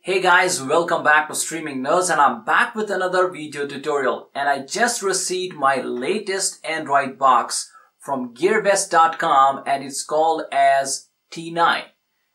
Hey guys, welcome back to Streaming Nerds, and I'm back with another video tutorial. And I just received my latest Android box from gearbest.com, and it's called as T9.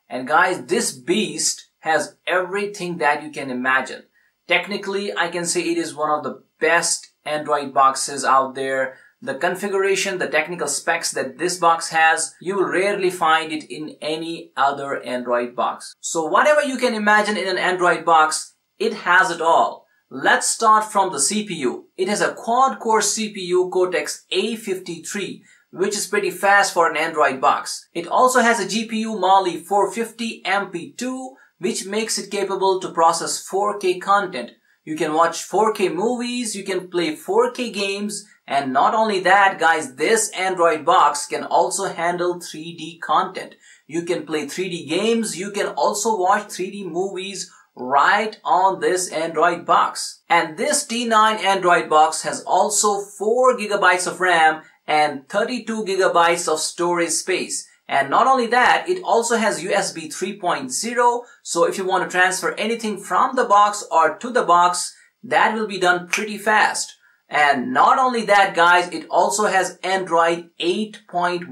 And guys, this beast has everything that you can imagine. Technically, I can say it is one of the best Android boxes out there. The configuration, the technical specs that this box has, you will rarely find it in any other Android box. So whatever you can imagine in an Android box, it has it all. Let's start from the CPU. It has a quad-core CPU Cortex A53, which is pretty fast for an Android box. It also has a GPU Mali 450 MP2, which makes it capable to process 4K content. You can watch 4K movies, you can play 4K games, and not only that, guys, this Android box can also handle 3D content. You can play 3D games, you can also watch 3D movies right on this Android box. And this T9 Android box has also 4 GB of RAM and 32 GB of storage space. And not only that, it also has USB 3.0, so if you want to transfer anything from the box or to the box, that will be done pretty fast. And not only that, guys, it also has Android 8.1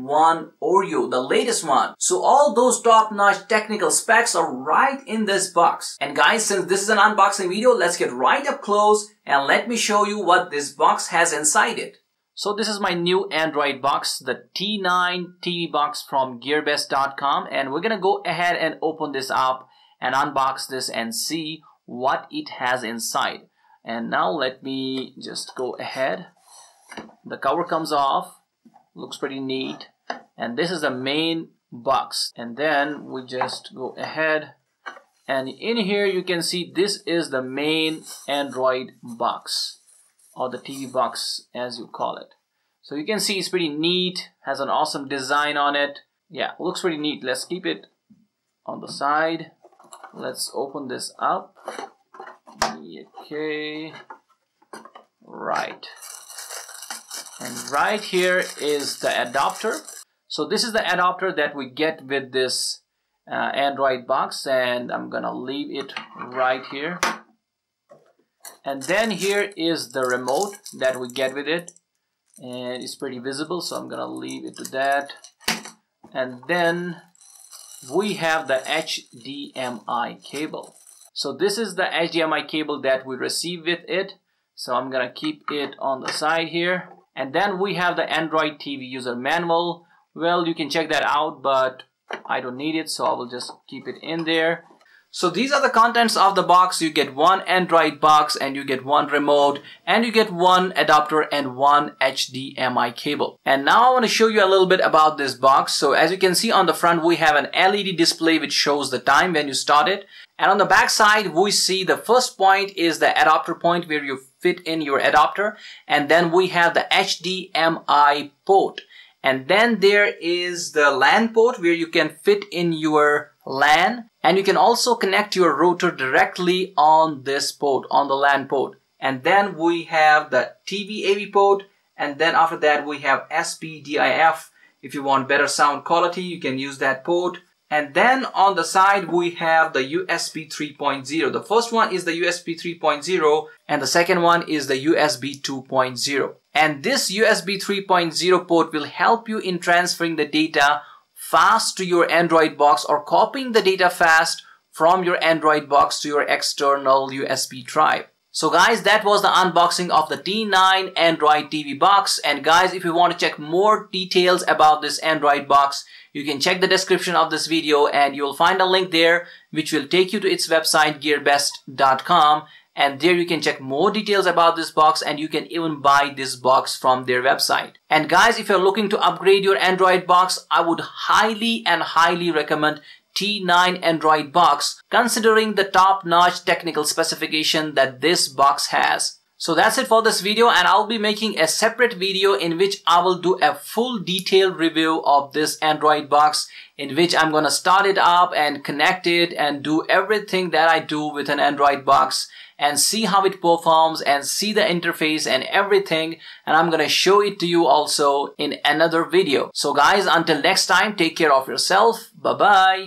Oreo, the latest one. So all those top-notch technical specs are right in this box. And guys, since this is an unboxing video, let's get right up close and let me show you what this box has inside it. So this is my new Android box, the T9 TV box from gearbest.com, and we're gonna go ahead and open this up and unbox this and see what it has inside. And now let me just go ahead. The cover comes off, looks pretty neat, and this is the main box. And then we just go ahead, and in here you can see this is the main Android box, or the TV box as you call it. So you can see it's pretty neat, has an awesome design on it. Yeah, looks pretty neat. Let's keep it on the side. Let's open this up. Okay, right. And right here is the adapter. So this is the adapter that we get with this Android box, and I'm gonna leave it right here. And then here is the remote that we get with it, and it's pretty visible, so I'm gonna leave it to that. And then we have the HDMI cable. So this is the HDMI cable that we receive with it, so I'm gonna keep it on the side here. And then we have the Android TV user manual. Well, you can check that out, but I don't need it, so I will just keep it in there. So these are the contents of the box. You get one Android box, and you get one remote, and you get one adapter and one HDMI cable. And now I want to show you a little bit about this box. So as you can see on the front, we have an LED display which shows the time when you start it. And on the back side, we see the first point is the adapter point where you fit in your adapter. And then we have the HDMI port. And then there is the LAN port where you can fit in your LAN. And you can also connect your router directly on this port, on the LAN port. And then we have the TV AV port. And then after that, we have SPDIF. If you want better sound quality, you can use that port. And then on the side, we have the USB 3.0. The first one is the USB 3.0 and the second one is the USB 2.0. And this USB 3.0 port will help you in transferring the data fast to your Android box or copying the data fast from your Android box to your external USB drive. So guys, that was the unboxing of the T9 Android TV box. And guys, if you want to check more details about this Android box, you can check the description of this video and you'll find a link there which will take you to its website gearbest.com, and there you can check more details about this box and you can even buy this box from their website. And guys, if you're looking to upgrade your Android box, I would highly recommend T9 Android box, considering the top-notch technical specification that this box has. So that's it for this video, and I'll be making a separate video in which I will do a full detailed review of this Android box, in which I'm gonna start it up and connect it and do everything that I do with an Android box and see how it performs and see the interface and everything, and I'm gonna show it to you also in another video. So guys, until next time, take care of yourself. Bye bye.